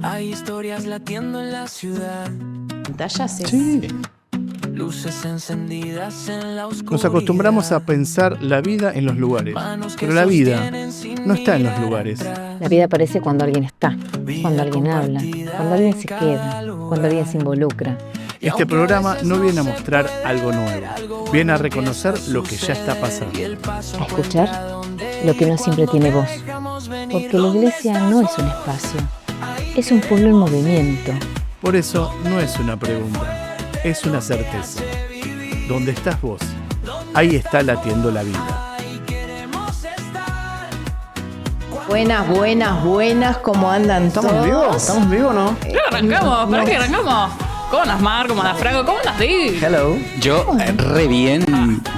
Hay historias latiendo en la ciudad. Pantallas es... Sí. Luces encendidas en la oscuridad. Nos acostumbramos a pensar la vida en los lugares, pero la vida no está en los lugares. La vida aparece cuando alguien está, cuando alguien habla, cuando alguien se queda, cuando alguien se involucra. Este programa no viene a mostrar algo nuevo, viene a reconocer lo que ya está pasando. A escuchar lo que no siempre tiene voz. Porque la iglesia no es un espacio, es un pueblo en movimiento. Por eso no es una pregunta, es una certeza. ¿Dónde estás vos? Ahí está latiendo la vida. Buenas, buenas, buenas, ¿cómo andan ¿Estamos todos? vivos? ¿Estamos vivos o no? Claro, arrancamos, ¿para qué arrancamos? ¿Cómo andas, Mar? ¿Cómo andas, Franco? ¿Cómo andas, Dick? Hello. Yo, re bien,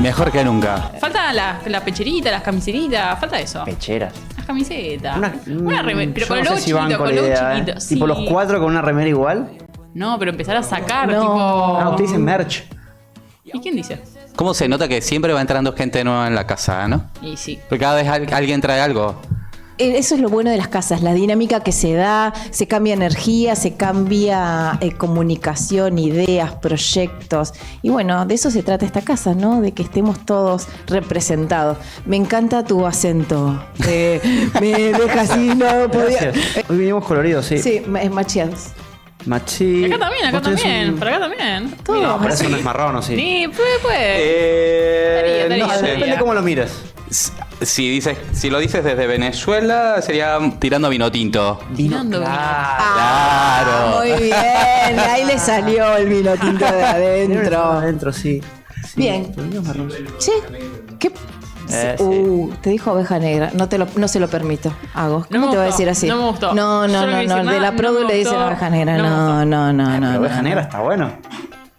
mejor que nunca. Falta la pecherita, las camiseritas, falta eso. Pecheras. Las camisetas. Una remera, pero yo con no el logo sé si van chiquito, con con la logo idea, chiquito. Sí. Tipo los 4 con una remera igual. No, pero empezar a sacar, No. tipo... Ah, usted dice merch. ¿Y quién dice? ¿Cómo se nota que siempre va entrando gente nueva en la casa, no? Y sí. Porque cada vez alguien trae algo. Eso es lo bueno de las casas, la dinámica que se da, se cambia energía, se cambia comunicación, ideas, proyectos. Y bueno, de eso se trata esta casa, ¿no? De que estemos todos representados. Me encanta tu acento. Me deja así, no podía. Gracias. Hoy vinimos coloridos, sí. Sí, macheados. Machi. Y acá también, Vos tenés un- por acá también. Todos. No, pero eso no es marrón, ¿o sí? Sí, puede. Estaría, No sé, estaría. depende cómo lo mires. Si lo dices desde Venezuela, sería tirando a vino tinto. Tirando Claro. Muy bien, ahí le salió el vino tinto de adentro. Adentro, sí. Sí, Bien. pero no es marrón. Che, ¿qué? Sí. Te dijo oveja negra. No se lo permito. Hago. ¿Cómo No me te va a gustó, decir así? no me gustó. No. Yo no quise decir De nada, la no produ me le dicen gustó, oveja negra. no me gustó. No. Pero oveja negra está bueno.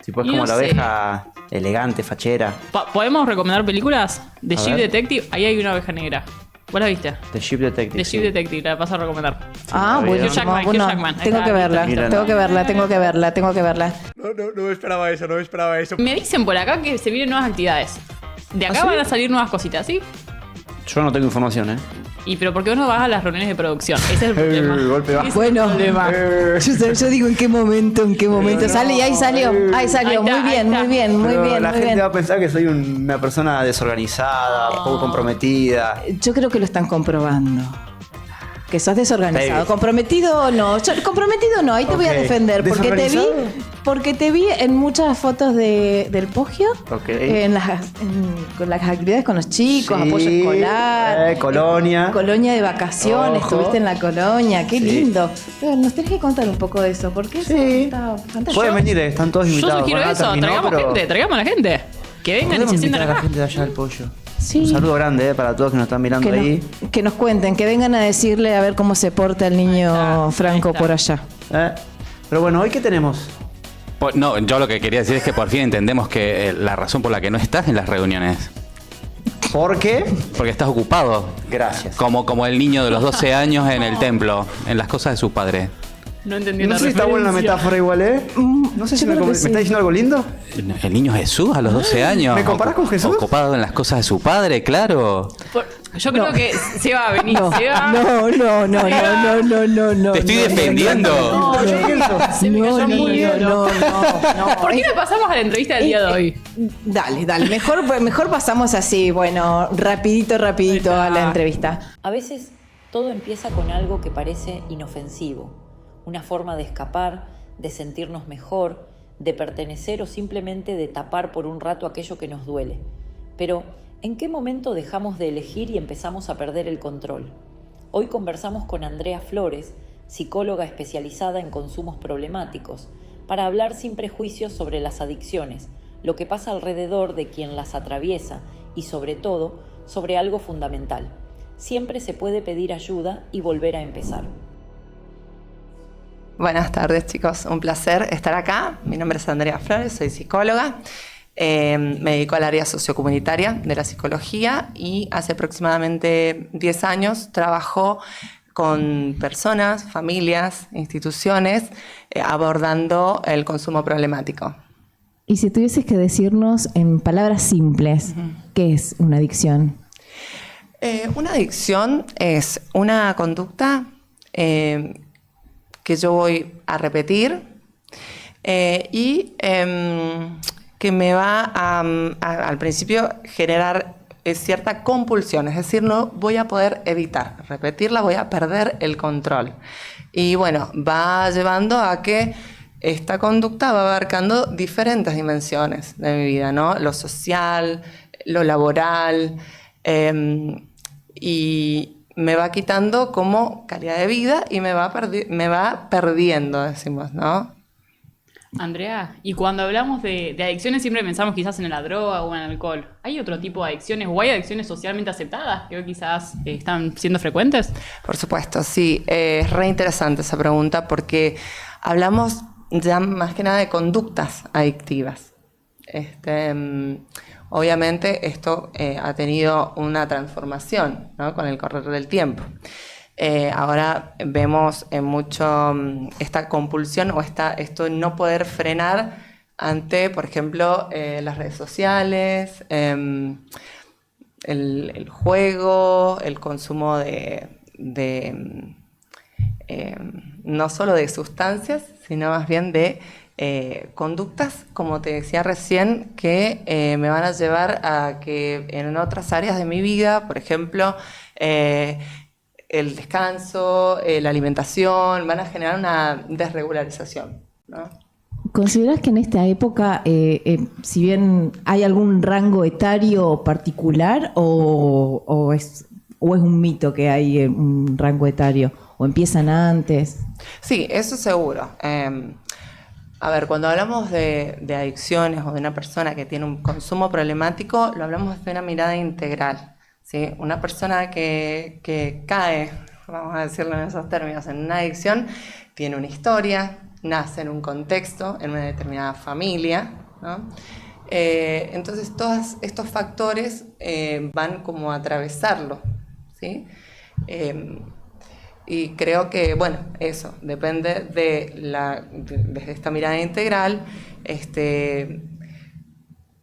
Tipo, es Y como no la sé. oveja elegante, fachera. ¿Podemos recomendar películas? The A Ship ver. Detective, ahí hay una oveja negra. ¿Vos la viste? The Ship Detective. The Ship sí. Detective, la paso a recomendar. Ah, Sí, bueno. Hugh Jackman, bueno, Hugh Jackman. Ahí tengo está, que verla. mírala. Tengo que verla. No me esperaba eso. Me dicen por acá que se vienen nuevas actividades. De acá ¿Ah, sí? van a salir nuevas cositas, ¿sí? Yo no tengo información, ¿eh? Y pero ¿por qué vos no vas a las reuniones de producción? Ese es el problema. golpe bajo. Ese es Bueno, el problema. yo digo en qué momento. Sale y ahí salió. Ahí está, Muy bien, ahí está. muy Pero bien. la gente va a pensar que soy una persona desorganizada, poco comprometida. Yo creo que lo están comprobando. Que sos desorganizado. David. Comprometido no. Comprometido no, ahí te voy a Ok. defender. ¿Desorganizado? Porque te vi en muchas fotos del Pogio. Ok. Con las actividades con los chicos, Sí, apoyo escolar. colonia. Colonia de vacaciones, Ojo. estuviste en la colonia, qué Sí. lindo. Pero nos tenés que contar un poco de eso, porque eso Sí. está fantástico. Pueden venir, están todos Yo invitados. sugiero Bueno, eso, terminó, traigamos pero gente, traigamos a la gente. Que vengan y podemos se invitar sientan a la acá. gente de allá del pollo. Sí. Un saludo grande para todos que nos están mirando ahí. Que nos cuenten, que vengan a decirle a ver cómo se porta el niño Ahí está, Franco ahí está. por allá. Pero bueno, ¿hoy qué tenemos? No, yo lo que quería decir es que por fin entendemos que la razón por la que no estás en las reuniones. ¿Por qué? Porque estás ocupado. Gracias. Como el niño de los 12 años en el templo, en las cosas de su padre. No entendí No la sé si está buena la referencia. metáfora igual, ¿eh? No sé si yo me creo que está sí. diciendo algo lindo. El niño Jesús a los 12 años. ¿Me comparás con Jesús? Ocupado en las cosas de su padre, claro. Yo creo que se va a venir, se va. No. Te estoy defendiendo. No, yo pienso. Se me cayó muy bien. No. ¿Por qué no pasamos a la entrevista del día de hoy? Dale. Mejor pasamos así, bueno, rapidito a la entrevista. A veces todo empieza con algo que parece inofensivo, una forma de escapar, de sentirnos mejor, de pertenecer o simplemente de tapar por un rato aquello que nos duele. Pero, ¿en qué momento dejamos de elegir y empezamos a perder el control? Hoy conversamos con Andrea Flores, psicóloga especializada en consumos problemáticos, para hablar sin prejuicios sobre las adicciones, lo que pasa alrededor de quien las atraviesa y, sobre todo, sobre algo fundamental. Siempre se puede pedir ayuda y volver a empezar. Buenas tardes, chicos. Un placer estar acá. Mi nombre es Andrea Flores, soy psicóloga. Me dedico al área sociocomunitaria de la psicología y hace aproximadamente 10 años trabajo con personas, familias, instituciones, abordando el consumo problemático. Y si tuvieses que decirnos en palabras simples, ¿qué es una adicción? Una adicción es una conducta que yo voy a repetir y que me va al principio generar cierta compulsión, es decir, no voy a poder evitar repetirla, voy a perder el control. Y bueno, va llevando a que esta conducta va abarcando diferentes dimensiones de mi vida, ¿no? Lo social, lo laboral, y me va quitando como calidad de vida y me va perdiendo, decimos, ¿no? Andrea, y cuando hablamos de adicciones siempre pensamos quizás en la droga o en el alcohol. ¿Hay otro tipo de adicciones o hay adicciones socialmente aceptadas que hoy quizás están siendo frecuentes? Por supuesto, sí. Es re interesante esa pregunta porque hablamos ya más que nada de conductas adictivas. Obviamente esto ha tenido una transformación, ¿no? Con el correr del tiempo. Ahora vemos mucho esta compulsión o esto no poder frenar ante, por ejemplo, las redes sociales, el juego, el consumo no solo de sustancias, sino más bien de conductas, como te decía recién, que me van a llevar a que en otras áreas de mi vida, por ejemplo, el descanso, la alimentación, van a generar una desregularización, ¿no? ¿Considerás que en esta época, si bien hay algún rango etario particular o es un mito que hay un rango etario? ¿O empiezan antes? Sí, eso seguro. A ver, cuando hablamos de adicciones o de una persona que tiene un consumo problemático, lo hablamos desde una mirada integral, ¿sí? Una persona que cae, vamos a decirlo en esos términos, en una adicción, tiene una historia, nace en un contexto, en una determinada familia, ¿no? Entonces, todos estos factores van como a atravesarlo, ¿sí? Y creo que, bueno, eso depende desde esta mirada integral,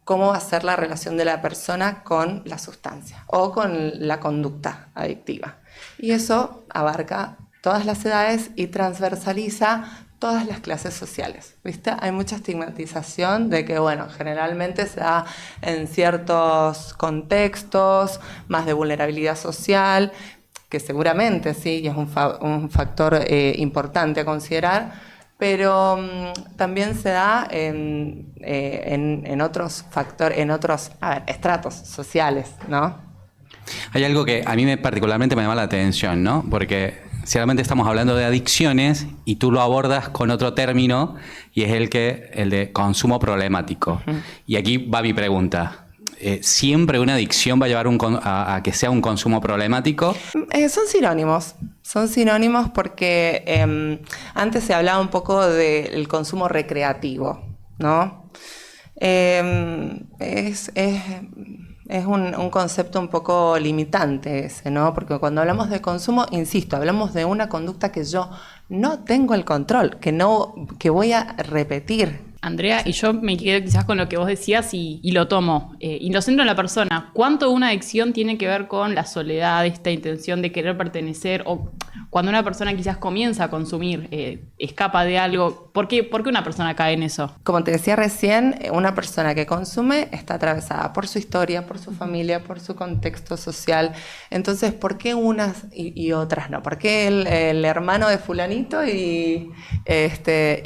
cómo va a ser la relación de la persona con la sustancia o con la conducta adictiva. Y eso abarca todas las edades y transversaliza todas las clases sociales, ¿viste? Hay mucha estigmatización de que, bueno, generalmente se da en ciertos contextos más de vulnerabilidad social, que seguramente sí, y es un factor importante a considerar, pero también se da en otros factores, en otros estratos sociales, ¿no? Hay algo que a mí particularmente me llama la atención, ¿no? Porque ciertamente estamos hablando de adicciones y tú lo abordas con otro término y es el de consumo problemático. Uh-huh. Y aquí va mi pregunta. ¿Siempre una adicción va a llevar a que sea un consumo problemático? Son sinónimos porque antes se hablaba un poco del consumo recreativo, ¿no? Es un concepto un poco limitante ese, ¿no? Porque cuando hablamos de consumo, insisto, hablamos de una conducta que yo no tengo el control, que voy a repetir. Andrea, y yo me quedo quizás con lo que vos decías y lo tomo, y lo centro en la persona. ¿Cuánto una adicción tiene que ver con la soledad, esta intención de querer pertenecer? O cuando una persona quizás comienza a consumir, escapa de algo, ¿por qué una persona cae en eso? Como te decía recién, una persona que consume está atravesada por su historia, por su familia, por su contexto social. Entonces, ¿por qué unas y otras no? ¿Por qué el hermano de fulanito y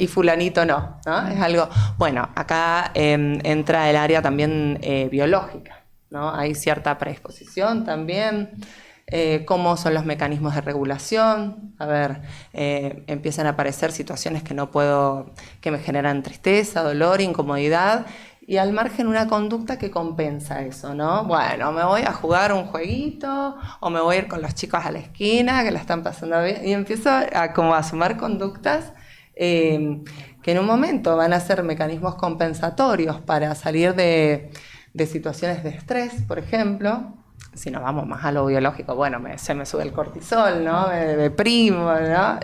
fulanito no? Es algo. Bueno, acá entra el área también biológica, ¿no? Hay cierta predisposición también, cómo son los mecanismos de regulación. A ver, empiezan a aparecer situaciones que me generan tristeza, dolor, incomodidad, y al margen una conducta que compensa eso, ¿no? Bueno, me voy a jugar un jueguito o me voy a ir con los chicos a la esquina que la están pasando bien, y empiezo a sumar conductas que en un momento van a ser mecanismos compensatorios para salir de situaciones de estrés, por ejemplo. Si nos vamos más a lo biológico, bueno, se me sube el cortisol, ¿no? Me deprimo, ¿no?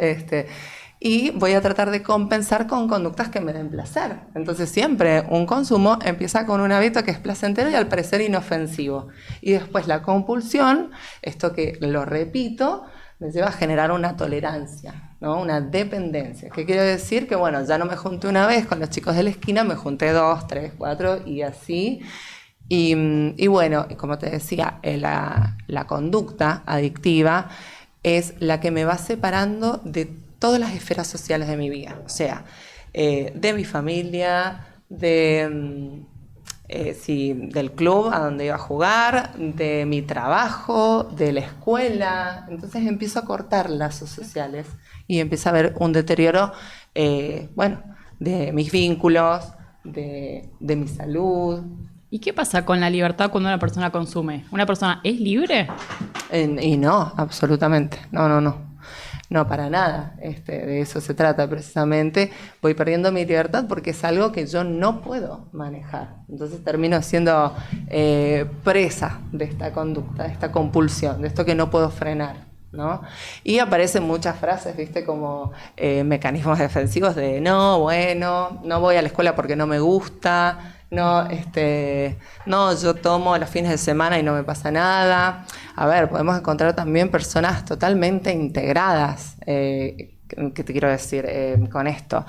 y voy a tratar de compensar con conductas que me den placer. Entonces siempre un consumo empieza con un hábito que es placentero y al parecer inofensivo. Y después la compulsión, esto que lo repito, me lleva a generar una tolerancia, ¿no? Una dependencia. ¿Qué quiero decir? Que bueno, ya no me junté una vez con los chicos de la esquina, me junté 2, 3, 4 y así. Y bueno, como te decía, la conducta adictiva es la que me va separando de todas las esferas sociales de mi vida. O sea, de mi familia, del club a donde iba a jugar, de mi trabajo, de la escuela. Entonces empiezo a cortar lazos sociales y empiezo a ver un deterioro, de mis vínculos, de mi salud. ¿Y qué pasa con la libertad cuando una persona consume? ¿Una persona es libre? Y no, absolutamente. No, para nada. De eso se trata precisamente. Voy perdiendo mi libertad porque es algo que yo no puedo manejar. Entonces termino siendo presa de esta conducta, de esta compulsión, de esto que no puedo frenar, ¿no? Y aparecen muchas frases, ¿viste? Como mecanismos defensivos de no voy a la escuela porque no me gusta. No, yo tomo los fines de semana y no me pasa nada. A ver, podemos encontrar también personas totalmente integradas, ¿qué te quiero decir con esto?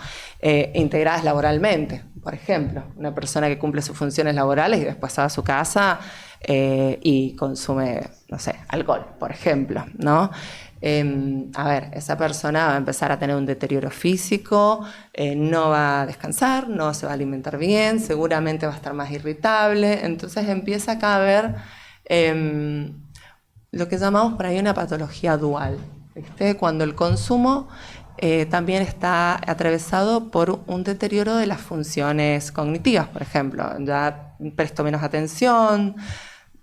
Integradas laboralmente, por ejemplo, una persona que cumple sus funciones laborales y después va a su casa y consume, no sé, alcohol, por ejemplo, ¿no? Esa persona va a empezar a tener un deterioro físico, no va a descansar, no se va a alimentar bien, seguramente va a estar más irritable. Entonces empieza acá a haber lo que llamamos por ahí una patología dual, ¿viste? Cuando el consumo también está atravesado por un deterioro de las funciones cognitivas, por ejemplo. Ya presto menos atención,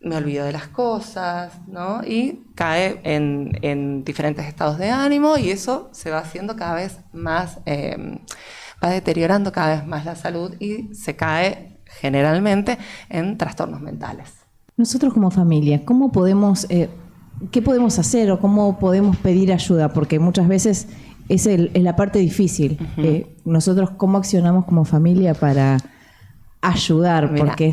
me olvido de las cosas, ¿no? Y cae en diferentes estados de ánimo y eso se va haciendo cada vez más, va deteriorando cada vez más la salud y se cae generalmente en trastornos mentales. Nosotros como familia, ¿cómo podemos, qué podemos hacer o cómo podemos pedir ayuda? Porque muchas veces es la parte difícil. Uh-huh. Nosotros, ¿cómo accionamos como familia para ayudar? Mira, porque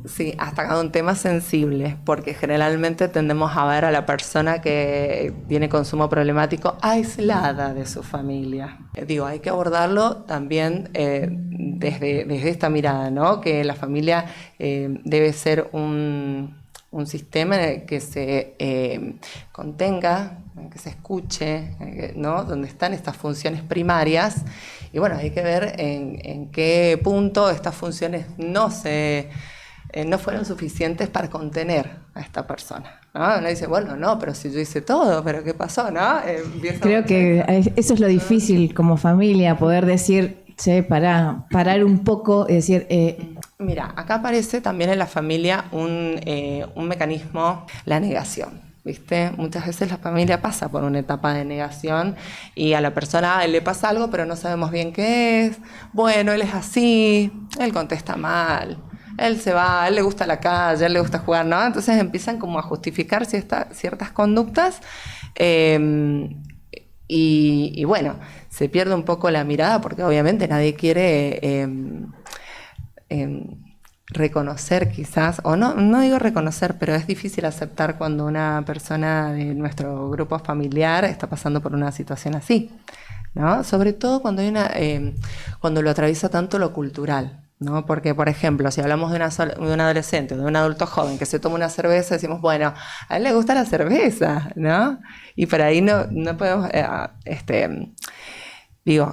sí, has tocado un tema sensible, porque generalmente tendemos a ver a la persona que tiene consumo problemático aislada de su familia. Hay que abordarlo también desde esta mirada, ¿no? Que la familia debe ser un sistema en el que se contenga, en que se escuche, ¿no? Donde están estas funciones primarias. Y bueno, hay que ver en qué punto estas funciones no fueron suficientes para contener a esta persona, ¿no? Uno dice, pero si yo hice todo, ¿pero qué pasó, no? Creo que eso es lo difícil como familia, poder decir, parar un poco y decir... Mira, acá aparece también en la familia un mecanismo, la negación. ¿Viste? Muchas veces la familia pasa por una etapa de negación y a la persona le pasa algo pero no sabemos bien qué es. Bueno, él es así, él contesta mal, él se va, a él le gusta la calle, a él le gusta jugar, ¿no? Entonces empiezan como a justificar ciertas conductas y bueno, se pierde un poco la mirada porque obviamente nadie quiere... reconocer quizás, o no digo reconocer, pero es difícil aceptar cuando una persona de nuestro grupo familiar está pasando por una situación así, ¿no? Sobre todo cuando cuando lo atraviesa tanto lo cultural, ¿no? Porque, por ejemplo, si hablamos de un adolescente o de un adulto joven que se toma una cerveza, decimos, bueno, a él le gusta la cerveza, ¿no? Y por ahí no podemos...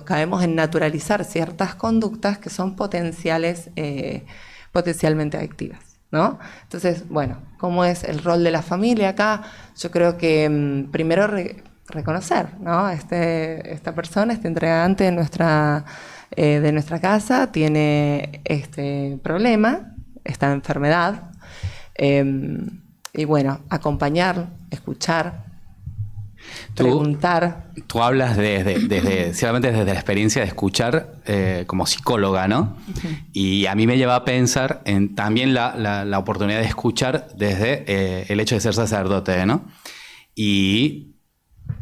caemos en naturalizar ciertas conductas que son potencialmente adictivas, ¿no? Entonces, bueno, ¿cómo es el rol de la familia acá? Yo creo que primero reconocer, ¿no? Esta persona, este integrante de nuestra casa tiene este problema, esta enfermedad, y bueno, acompañar, escuchar, preguntar. Tú hablas ciertamente desde la experiencia de escuchar como psicóloga, ¿no? Uh-huh. Y a mí me lleva a pensar en también la oportunidad de escuchar desde el hecho de ser sacerdote, ¿no? Y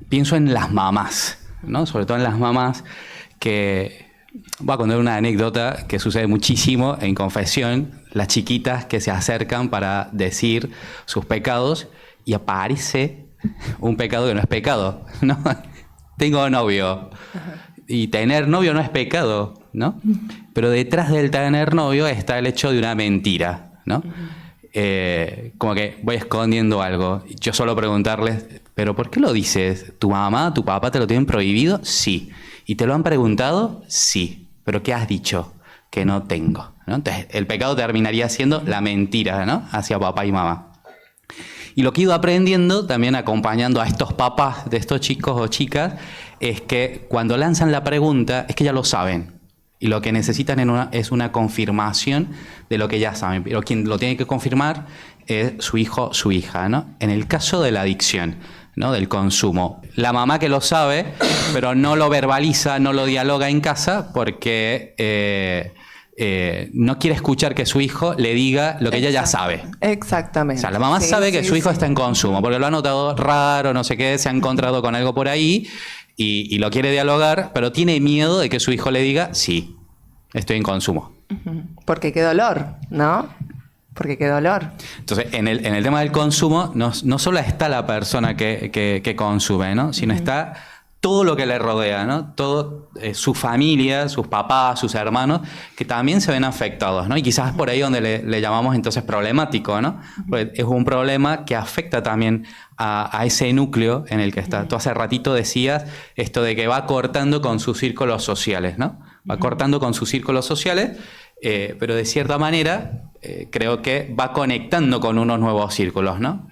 pienso en las mamás, ¿no? Sobre todo en las mamás, que voy a contar una anécdota que sucede muchísimo en confesión, las chiquitas que se acercan para decir sus pecados y aparece un pecado que no es pecado, ¿no? Tengo novio. Y tener novio no es pecado, ¿no? Pero detrás del tener novio está el hecho de una mentira, ¿no? Como que voy escondiendo algo. Yo suelo preguntarles, ¿pero por qué lo dices? ¿Tu mamá, tu papá te lo tienen prohibido? Sí. ¿Y te lo han preguntado? Sí. ¿Pero qué has dicho? Que no tengo, ¿no? Entonces, el pecado terminaría siendo la mentira, ¿no? Hacia papá y mamá. Y lo que he ido aprendiendo, también acompañando a estos papás de estos chicos o chicas, es que cuando lanzan la pregunta, es que ya lo saben. Y lo que necesitan es una confirmación de lo que ya saben. Pero quien lo tiene que confirmar es su hijo, su hija, ¿no? En el caso de la adicción, ¿no? Del consumo. La mamá que lo sabe, pero no lo verbaliza, no lo dialoga en casa porque no quiere escuchar que su hijo le diga lo que ella ya sabe. Exactamente. O sea, la mamá sabe que su hijo está en consumo, porque lo ha notado raro, no sé qué, se ha encontrado con algo por ahí y lo quiere dialogar, pero tiene miedo de que su hijo le diga, sí, estoy en consumo. Porque qué dolor, ¿no? Porque qué dolor. Entonces, en el tema del consumo, no solo está la persona que consume, ¿no? Sino está todo lo que le rodea, ¿no? Todo, su familia, sus papás, sus hermanos, que también se ven afectados, ¿no? Y quizás es por ahí donde le llamamos entonces problemático, ¿no? Porque es un problema que afecta también a ese núcleo en el que está. Tú hace ratito decías esto de que va cortando con sus círculos sociales, ¿no? Va cortando con sus círculos sociales, pero de cierta manera creo que va conectando con unos nuevos círculos, ¿no?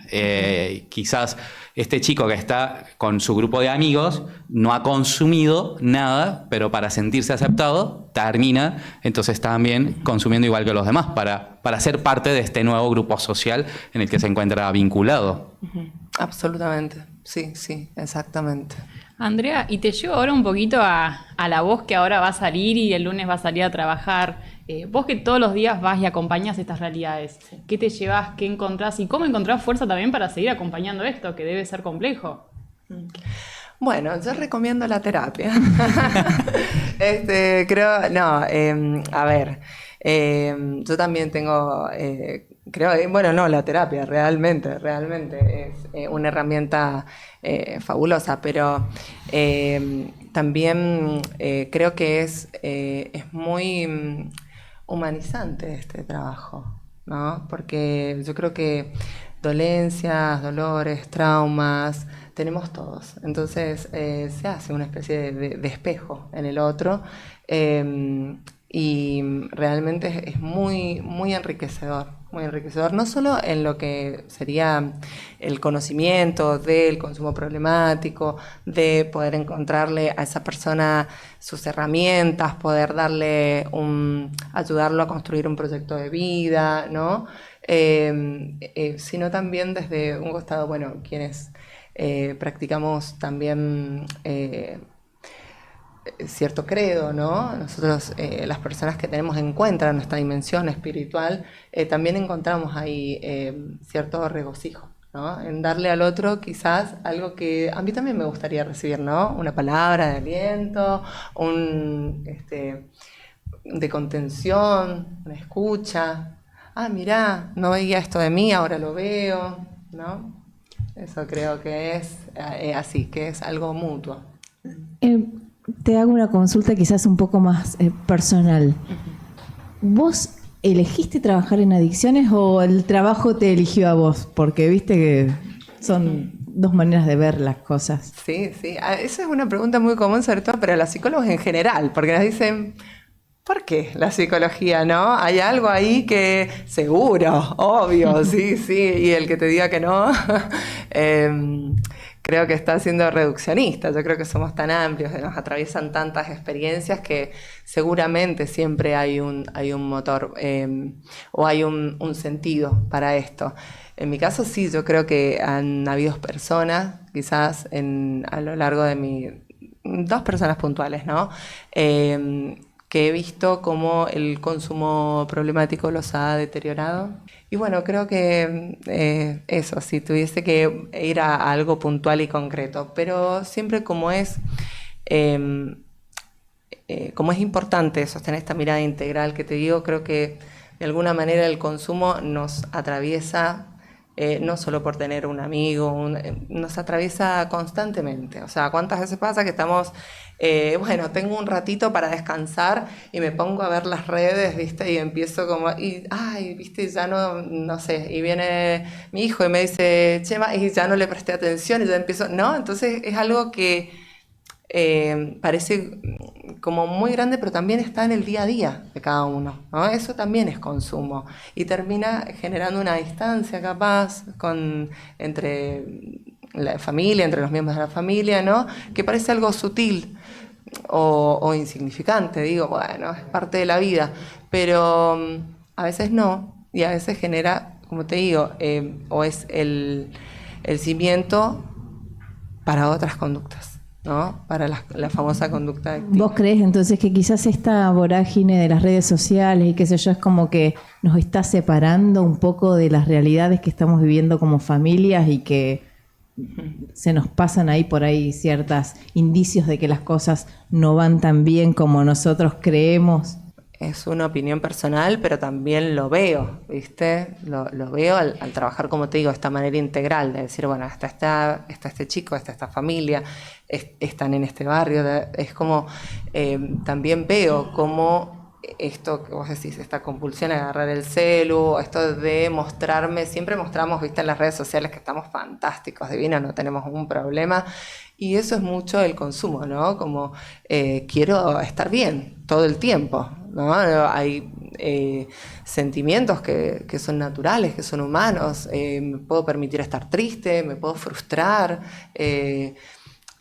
Quizás este chico que está con su grupo de amigos no ha consumido nada, pero para sentirse aceptado termina entonces también consumiendo igual que los demás para ser parte de este nuevo grupo social en el que se encuentra vinculado. Absolutamente, sí, exactamente. Andrea, y te llevo ahora un poquito a la voz que ahora va a salir y el lunes va a salir a trabajar. Vos que todos los días vas y acompañás estas realidades, ¿qué te llevas, qué encontrás y cómo encontrás fuerza también para seguir acompañando esto, que debe ser complejo? Bueno, yo recomiendo la terapia. Yo también tengo, la terapia realmente es una herramienta fabulosa, pero también creo que es muy humanizante este trabajo, ¿no? Porque yo creo que dolencias, dolores, traumas, tenemos todos. Entonces se hace una especie de espejo en el otro y realmente es muy, muy enriquecedor. Muy enriquecedor, no solo en lo que sería el conocimiento del consumo problemático, de poder encontrarle a esa persona sus herramientas, poder ayudarlo a construir un proyecto de vida, ¿no? Sino también desde un costado, quienes practicamos también cierto credo, ¿no? Nosotros, las personas que tenemos en cuenta nuestra dimensión espiritual, también encontramos ahí cierto regocijo, ¿no? En darle al otro quizás algo que a mí también me gustaría recibir, ¿no? Una palabra de aliento, de contención, una escucha. Ah, mirá, no veía esto de mí, ahora lo veo, ¿no? Eso creo que es así, que es algo mutuo. Te hago una consulta quizás un poco más personal. ¿Vos elegiste trabajar en adicciones o el trabajo te eligió a vos? Porque viste que son dos maneras de ver las cosas. Sí. Esa es una pregunta muy común, sobre todo para los psicólogos en general, porque nos dicen, ¿por qué la psicología, no? Hay algo ahí que seguro, obvio, sí, y el que te diga que no, creo que está siendo reduccionista. Yo creo que somos tan amplios, nos atraviesan tantas experiencias que seguramente siempre hay un motor o hay un sentido para esto. En mi caso sí, yo creo que han habido personas, quizás a lo largo de dos personas puntuales, ¿no? Que he visto cómo el consumo problemático los ha deteriorado. Y bueno, creo que eso, si tuviese que ir a algo puntual y concreto, pero siempre como es Como es importante sostener esta mirada integral que te digo, creo que de alguna manera el consumo nos atraviesa, no solo por tener un amigo, nos atraviesa constantemente. O sea, ¿cuántas veces pasa que estamos, bueno, tengo un ratito para descansar y me pongo a ver las redes, ¿viste? Y empiezo como, ¿viste? Ya no sé, y viene mi hijo y me dice, Chema, y ya no le presté atención y ya empiezo, ¿no? Entonces es algo que parece como muy grande, pero también está en el día a día de cada uno, ¿no? Eso también es consumo y termina generando una distancia capaz entre la familia, entre los miembros de la familia, ¿no? Que parece algo sutil o insignificante, digo, bueno, es parte de la vida, pero a veces no, y a veces genera, como te digo, o es el cimiento para otras conductas, ¿no? Para la famosa conducta adictiva. ¿Vos crees entonces que quizás esta vorágine de las redes sociales y qué sé yo es como que nos está separando un poco de las realidades que estamos viviendo como familias y que se nos pasan ahí por ahí ciertos indicios de que las cosas no van tan bien como nosotros creemos? Es una opinión personal, pero también lo veo, ¿viste? Lo veo al trabajar, como te digo, de esta manera integral, de decir, bueno, está este chico, está esta familia, están en este barrio. Es como, también veo cómo esto que vos decís, esta compulsión a agarrar el celu, esto de mostrarme, siempre mostramos, ¿viste? En las redes sociales que estamos fantásticos, divinos, no tenemos un problema. Y eso es mucho el consumo, ¿no? Como quiero estar bien todo el tiempo, ¿no? Hay sentimientos que son naturales, que son humanos. Me puedo permitir estar triste, me puedo frustrar,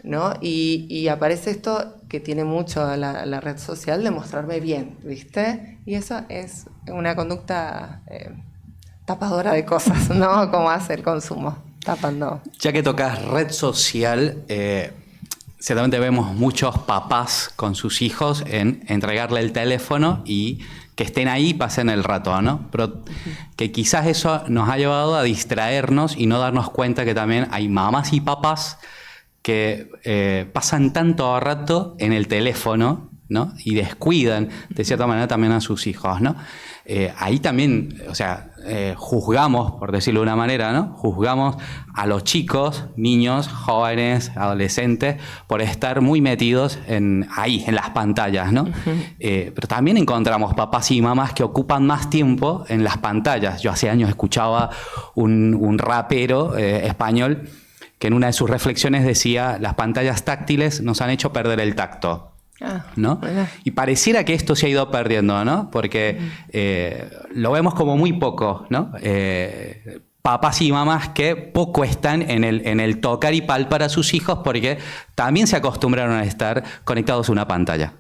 ¿no? Y aparece esto que tiene mucho la red social de mostrarme bien, ¿viste? Y eso es una conducta tapadora de cosas, ¿no? Como hace el consumo. Tapando. Ya que tocas red social, ciertamente vemos muchos papás con sus hijos en entregarle el teléfono y que estén ahí y pasen el rato, ¿no? Pero que quizás eso nos ha llevado a distraernos y no darnos cuenta que también hay mamás y papás que pasan tanto rato en el teléfono, ¿no? Y descuidan de cierta manera también a sus hijos, ¿no? Ahí también, o sea, juzgamos, por decirlo de una manera, ¿no? Juzgamos a los chicos, niños, jóvenes, adolescentes, por estar muy metidos ahí, en las pantallas, ¿no? Pero también encontramos papás y mamás que ocupan más tiempo en las pantallas. Yo hace años escuchaba un rapero español que en una de sus reflexiones decía: las pantallas táctiles nos han hecho perder el tacto. ¿No? Bueno. Y pareciera que esto se ha ido perdiendo, ¿no? Porque lo vemos como muy poco, ¿no? Papás y mamás que poco están en el tocar y palpar a sus hijos porque también se acostumbraron a estar conectados a una pantalla.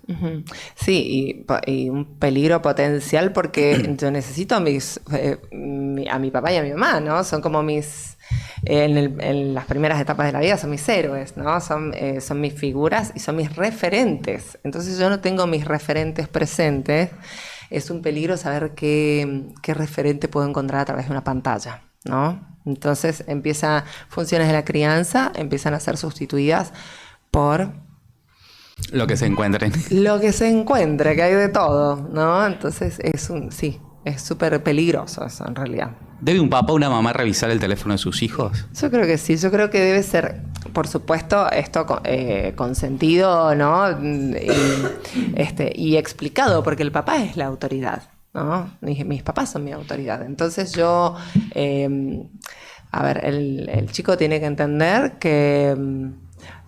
Sí, y un peligro potencial porque yo necesito a mi papá y a mi mamá, ¿no? Son como mis... En las primeras etapas de la vida son mis héroes, ¿no? Son mis figuras y son mis referentes. Entonces yo no tengo mis referentes presentes. Es un peligro saber qué referente puedo encontrar a través de una pantalla, ¿no? Entonces funciones de la crianza empiezan a ser sustituidas por... Lo que se encuentren. Lo que se encuentre, que hay de todo, ¿no? Entonces es súper peligroso eso en realidad. ¿Debe un papá o una mamá revisar el teléfono de sus hijos? Yo creo que sí, yo creo que debe ser, por supuesto, esto consentido, ¿no? Y explicado, porque el papá es la autoridad, ¿no? Mis papás son mi autoridad. Entonces yo, a ver, el chico tiene que entender que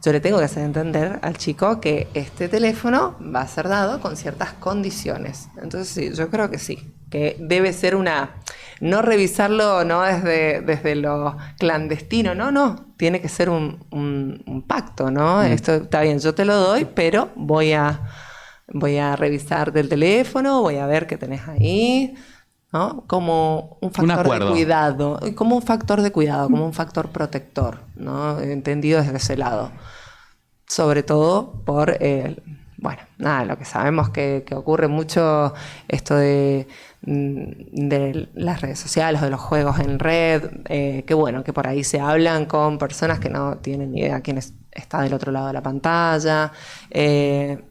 yo le tengo que hacer entender al chico que este teléfono va a ser dado con ciertas condiciones. Entonces sí, yo creo que sí, que debe ser no revisarlo, no desde lo clandestino, no, tiene que ser un pacto, ¿no? Esto está bien, yo te lo doy, pero voy a revisar del teléfono, voy a ver qué tenés ahí, ¿no? Como un factor de cuidado, como un factor protector, ¿no? Entendido desde ese lado. Sobre todo por, lo que sabemos que ocurre mucho, esto de las redes sociales, de los juegos en red, que por ahí se hablan con personas que no tienen ni idea quiénes está del otro lado de la pantalla,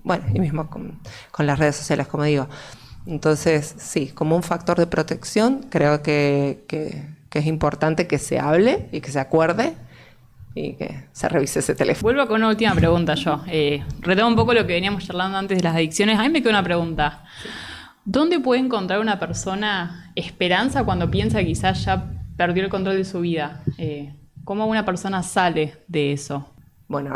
bueno, y mismo con las redes sociales, como digo. Entonces, sí, como un factor de protección, creo que es importante que se hable y que se acuerde y que se revise ese teléfono. Vuelvo con una última pregunta yo. Retomo un poco lo que veníamos charlando antes de las adicciones. A mí me queda una pregunta. ¿Dónde puede encontrar una persona esperanza cuando piensa que quizás ya perdió el control de su vida? ¿Cómo una persona sale de eso? Bueno,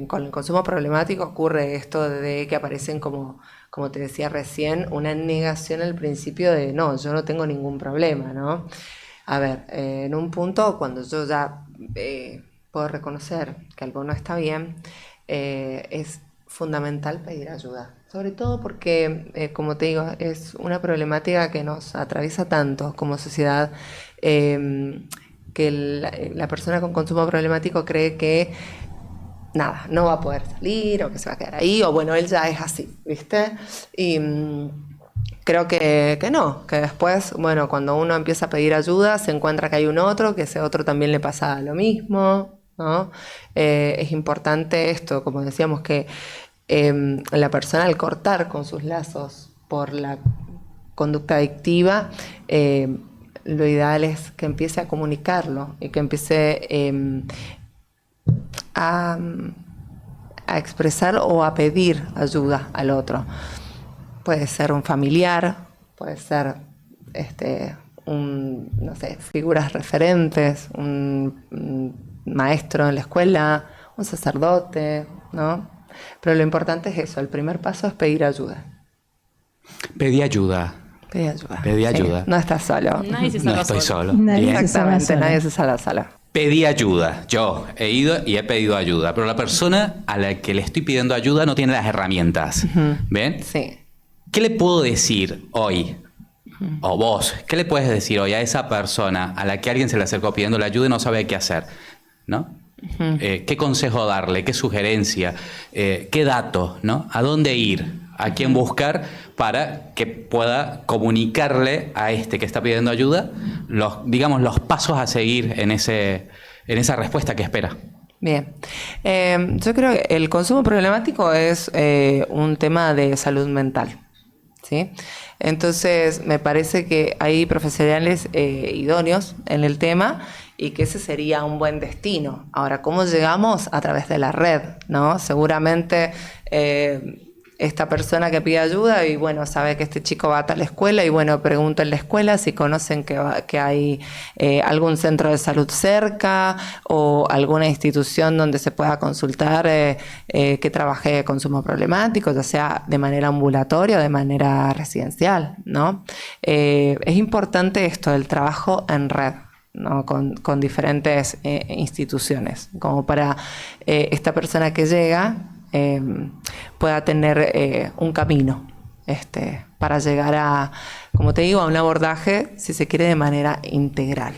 con el consumo problemático ocurre esto de que aparecen como te decía recién, una negación al principio de no, yo no tengo ningún problema, ¿no? A ver, en un punto cuando yo ya puedo reconocer que algo no está bien, es fundamental pedir ayuda. Sobre todo porque, como te digo, es una problemática que nos atraviesa tanto como sociedad, que la persona con consumo problemático cree que nada, no va a poder salir o que se va a quedar ahí, o bueno, él ya es así, ¿viste? Y creo que no, que después, bueno, cuando uno empieza a pedir ayuda, se encuentra que hay un otro, que ese otro también le pasa lo mismo, ¿no? Es importante esto, como decíamos, que la persona al cortar con sus lazos por la conducta adictiva, lo ideal es que empiece a comunicarlo y que empiece a expresar o a pedir ayuda al otro. Puede ser un familiar, puede ser no sé, figuras referentes, un maestro en la escuela, un sacerdote, ¿no? Pero lo importante es eso, el primer paso es pedir ayuda. Pedí ayuda. Pedí ayuda. Pedí Sí, ayuda. no estás solo. Nadie se salva No estoy solo. Nadie Bien. se salva Exactamente, sola. nadie se salva sola. Pedí ayuda. Yo he ido y he pedido ayuda, pero la persona a la que le estoy pidiendo ayuda no tiene las herramientas. ¿Ven? Sí. ¿Qué le puedo decir hoy? O vos, ¿qué le puedes decir hoy a esa persona a la que alguien se le acercó pidiéndole ayuda y no sabe qué hacer? ¿No? ¿Qué consejo darle? ¿Qué sugerencia? ¿Qué dato? ¿No? ¿A dónde ir? ¿A quién buscar para que pueda comunicarle a este que está pidiendo ayuda los pasos a seguir en esa respuesta que espera? Bien. Yo creo que el consumo problemático es un tema de salud mental, ¿sí? Entonces, me parece que hay profesionales idóneos en el tema y que ese sería un buen destino. Ahora, ¿cómo llegamos? A través de la red, ¿no? Seguramente esta persona que pide ayuda y bueno, sabe que este chico va a tal escuela y bueno, pregunta en la escuela si conocen que hay algún centro de salud cerca o alguna institución donde se pueda consultar que trabaje consumo problemático, ya sea de manera ambulatoria o de manera residencial, ¿no? Es importante esto, el trabajo en red, ¿no? Con diferentes instituciones, como para esta persona que llega pueda tener un camino para llegar a, como te digo, a un abordaje, si se quiere, de manera integral.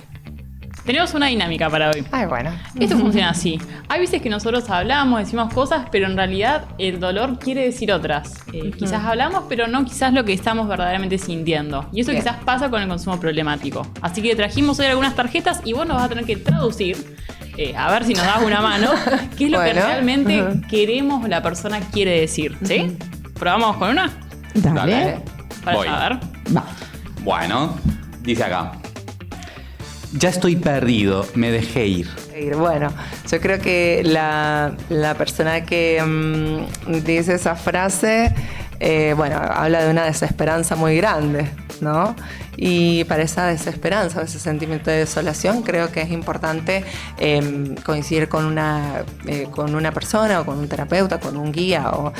Tenemos una dinámica para hoy. Ay, bueno. Esto funciona así. Hay veces que nosotros hablamos, decimos cosas, pero en realidad el dolor quiere decir otras. Quizás hablamos, pero no quizás lo que estamos verdaderamente sintiendo. Y eso Bien. quizás pasa con el consumo problemático. Así que trajimos hoy algunas tarjetas y vos nos vas a tener que traducir, a ver si nos das una mano, qué es lo que Bueno. realmente queremos la persona quiere decir. ¿Sí? ¿Probamos con una? Dale. Para Voy. saber. Va. Bueno, dice acá. Ya estoy perdido, me dejé ir. Bueno, yo creo que la persona que dice esa frase, bueno, habla de una desesperanza muy grande, ¿no? Y para esa desesperanza, ese sentimiento de desolación, creo que es importante coincidir con una persona o con un terapeuta, con un guía, o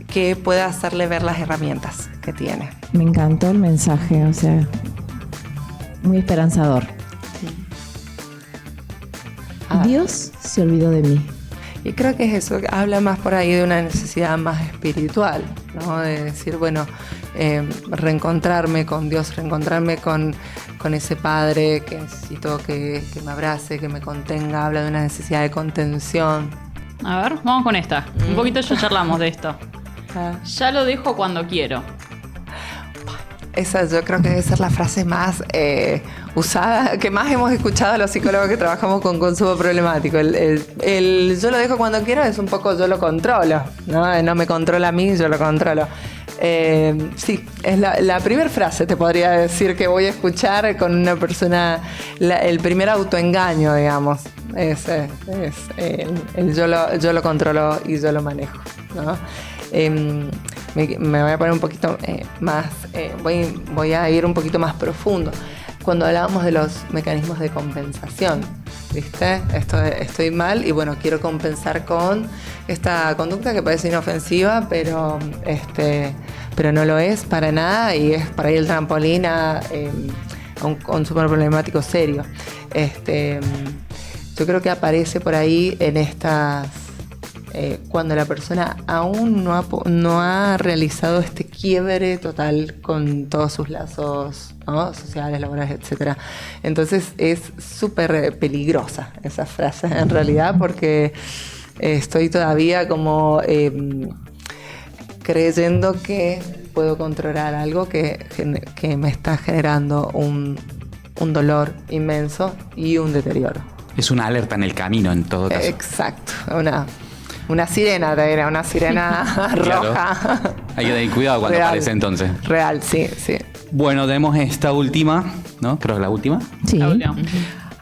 que pueda hacerle ver las herramientas que tiene. Me encantó el mensaje, o sea, muy esperanzador. Dios se olvidó de mí. Y creo que es eso, habla más por ahí de una necesidad más espiritual, ¿no? De decir, bueno, reencontrarme con Dios, reencontrarme con ese Padre que necesito que me abrace, que me contenga, habla de una necesidad de contención. A ver, vamos con esta. Un poquito ya charlamos de esto. Ah. Ya lo dejo cuando quiero. Esa yo creo que debe ser la frase más usada, que más hemos escuchado a los psicólogos que trabajamos con consumo problemático. El yo lo dejo cuando quiero es un poco yo lo controlo, ¿no? No me controla a mí, yo lo controlo. Sí, es la primera frase, te podría decir, que voy a escuchar con una persona, el primer autoengaño, digamos. Es el yo lo controlo y yo lo manejo, ¿no? Me voy a poner un poquito más, voy a ir un poquito más profundo. Cuando hablábamos de los mecanismos de compensación, ¿viste? Estoy mal y bueno, quiero compensar con esta conducta que parece inofensiva, pero no lo es para nada y es para ir el trampolín a un consumo problemático serio. Yo creo que aparece por ahí en estas... cuando la persona aún no ha realizado este quiebre total con todos sus lazos, ¿no? Sociales, laborales, etc. Entonces es súper peligrosa esa frase en realidad, porque estoy todavía como creyendo que puedo controlar algo que me está generando un dolor inmenso y un deterioro. Es una alerta en el camino, en todo caso. Exacto, una sirena, era una sirena roja. Hay que tener cuidado cuando aparece entonces. Real, sí. Bueno, tenemos esta última, ¿no? Creo que es la última. Sí.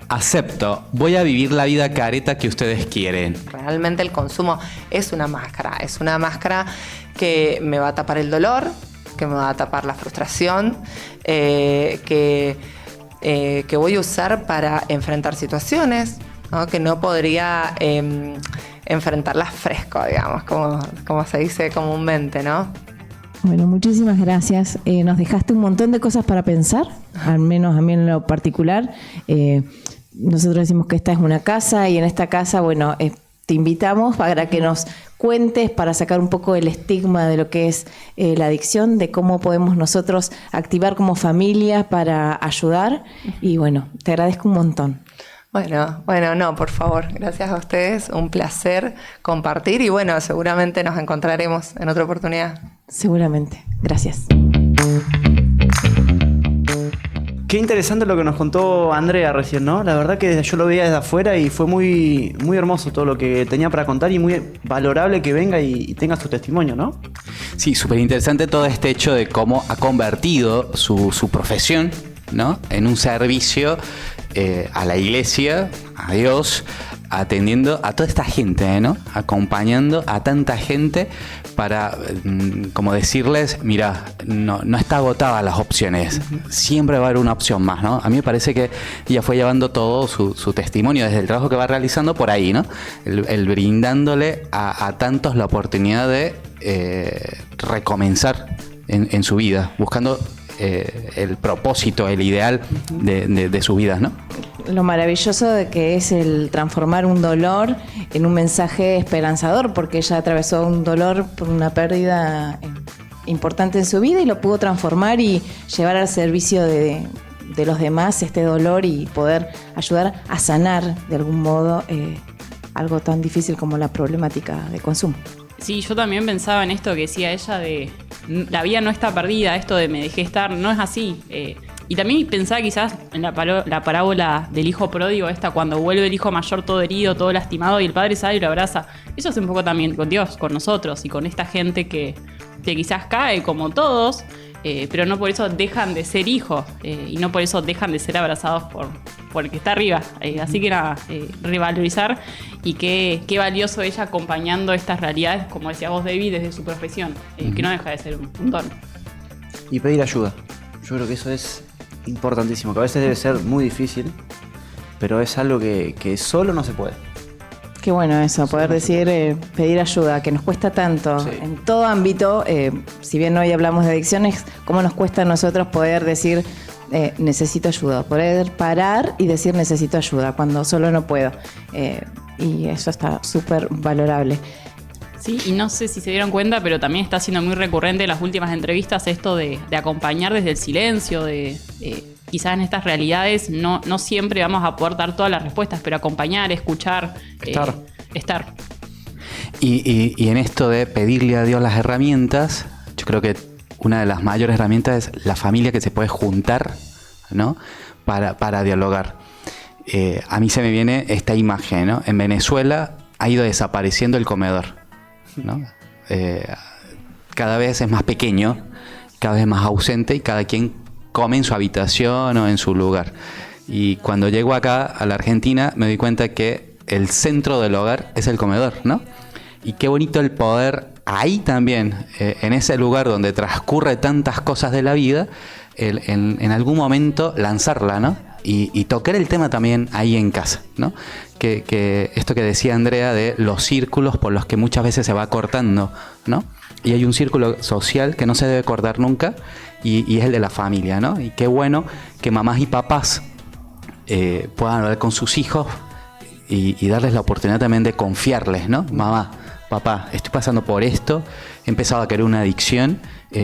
Acepto, voy a vivir la vida careta que ustedes quieren. Realmente el consumo es una máscara que me va a tapar el dolor, que me va a tapar la frustración, que voy a usar para enfrentar situaciones, ¿no? Que no podría enfrentarlas fresco, digamos, como se dice comúnmente, ¿no? Bueno, muchísimas gracias. Nos dejaste un montón de cosas para pensar, al menos a mí en lo particular. Nosotros decimos que esta es una casa y en esta casa, bueno, te invitamos para que nos cuentes, para sacar un poco el estigma de lo que es la adicción, de cómo podemos nosotros activar como familia para ayudar. Y bueno, te agradezco un montón. Bueno, no, por favor, gracias a ustedes, un placer compartir y bueno, seguramente nos encontraremos en otra oportunidad. Seguramente, gracias. Qué interesante lo que nos contó Andrea recién, ¿no? La verdad que yo lo veía desde afuera y fue muy, muy hermoso todo lo que tenía para contar y muy valorable que venga y tenga su testimonio, ¿no? Sí, súper interesante todo este hecho de cómo ha convertido su profesión, ¿no? En un servicio a la iglesia, a Dios, atendiendo a toda esta gente, ¿no? Acompañando a tanta gente para, como decirles, mira, no está agotada las opciones, siempre va a haber una opción más, ¿no? A mí me parece que ella fue llevando todo su testimonio desde el trabajo que va realizando por ahí, ¿no? El brindándole a tantos la oportunidad de recomenzar en su vida, buscando el propósito, el ideal de sus vidas, ¿no? Lo maravilloso de que es el transformar un dolor en un mensaje esperanzador, porque ella atravesó un dolor por una pérdida importante en su vida y lo pudo transformar y llevar al servicio de los demás este dolor y poder ayudar a sanar de algún modo algo tan difícil como la problemática de consumo. Sí, yo también pensaba en esto que decía ella de la vida no está perdida, esto de me dejé estar, no es así. Y también pensaba quizás en la parábola del hijo pródigo, cuando vuelve el hijo mayor todo herido, todo lastimado y el padre sale y lo abraza. Eso es un poco también con Dios, con nosotros y con esta gente que quizás cae como todos, pero no por eso dejan de ser hijos y no por eso dejan de ser abrazados por el que está arriba. Así que nada, revalorizar y qué valioso ella acompañando estas realidades, como decía vos, David, desde su profesión, que no deja de ser un don. Y pedir ayuda. Yo creo que eso es importantísimo, que a veces debe ser muy difícil, pero es algo que solo no se puede. Qué bueno eso, poder decir, pedir ayuda, que nos cuesta tanto en todo ámbito. Si bien hoy hablamos de adicciones, cómo nos cuesta a nosotros poder decir necesito ayuda, poder parar y decir necesito ayuda cuando solo no puedo. Y eso está súper valorable. Sí, y no sé si se dieron cuenta, pero también está siendo muy recurrente en las últimas entrevistas esto de acompañar desde el silencio, quizás en estas realidades no siempre vamos a poder dar todas las respuestas, pero acompañar, escuchar, estar. Y en esto de pedirle a Dios las herramientas, yo creo que una de las mayores herramientas es la familia que se puede juntar, ¿no? Para dialogar. A mí se me viene esta imagen, ¿no? En Venezuela ha ido desapareciendo el comedor, ¿no? Cada vez es más pequeño, cada vez más ausente y cada quien come en su habitación o en su lugar. Y cuando llego acá a la Argentina me doy cuenta que el centro del hogar es el comedor, ¿no? Y qué bonito el poder ahí también, en ese lugar donde transcurre tantas cosas de la vida, en algún momento lanzarla, ¿no? Y tocar el tema también ahí en casa, ¿no? Que esto que decía Andrea de los círculos por los que muchas veces se va cortando, ¿no? Y hay un círculo social que no se debe cortar nunca y es el de la familia, ¿no? Y qué bueno que mamás y papás puedan hablar con sus hijos y darles la oportunidad también de confiarles, ¿no? Mamá, papá, estoy pasando por esto, he empezado a querer una adicción,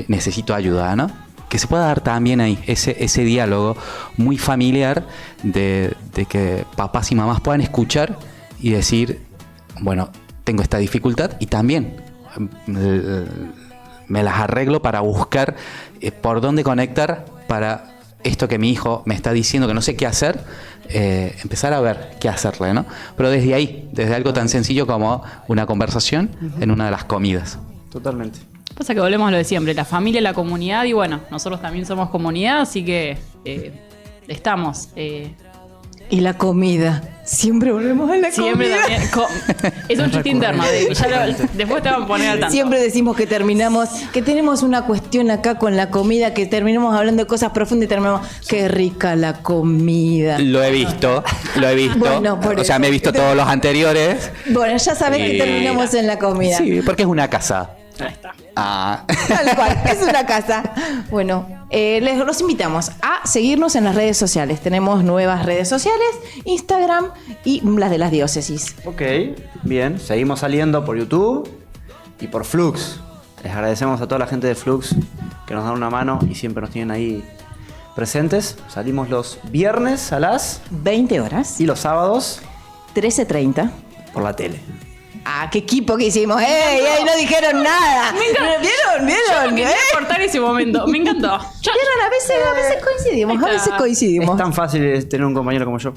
necesito ayuda, ¿no? Que se pueda dar también ahí ese diálogo muy familiar de que papás y mamás puedan escuchar y decir, bueno, tengo esta dificultad y también me las arreglo para buscar por dónde conectar para esto que mi hijo me está diciendo que no sé qué hacer, empezar a ver qué hacerle, ¿no? Pero desde ahí, desde algo tan sencillo como una conversación en una de las comidas. Totalmente. Pasa que volvemos a lo de siempre, la familia, la comunidad y bueno, nosotros también somos comunidad, así que estamos. Y la comida. Siempre volvemos a la Siempre comida. también. Es un chiste interno, después te van a poner al tanto. Siempre decimos que tenemos una cuestión acá con la comida, que terminamos hablando de cosas profundas y terminamos, qué rica la comida. Lo he visto. Bueno, por o sea, eso. me he visto todos los anteriores. Bueno, ya sabes que terminamos en la comida. Sí, porque es una casa. Ahí está. Tal cual, es una casa. Bueno, los invitamos a seguirnos en las redes sociales. Tenemos nuevas redes sociales, Instagram y las de las diócesis. Ok, bien. Seguimos saliendo por YouTube y por Flux. Les agradecemos a toda la gente de Flux que nos dan una mano y siempre nos tienen ahí presentes. Salimos los viernes a las 20 horas, y los sábados 13:30. por la tele. Ah, qué equipo que hicimos. ¡Ey! ¡Ey! No dijeron nada. ¿Vieron? Yo no quería cortar ese momento, me encantó. ¿Vieron? A veces coincidimos. A veces Es coincidimos. tan fácil tener un compañero como yo.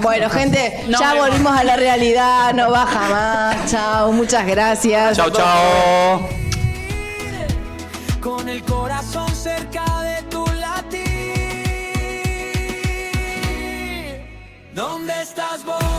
Bueno, gente, Nos ya vemos. volvimos a la realidad. No baja más. Chao, muchas gracias. Chao, chao. Con el corazón cerca de tu latir. ¿Dónde estás vos?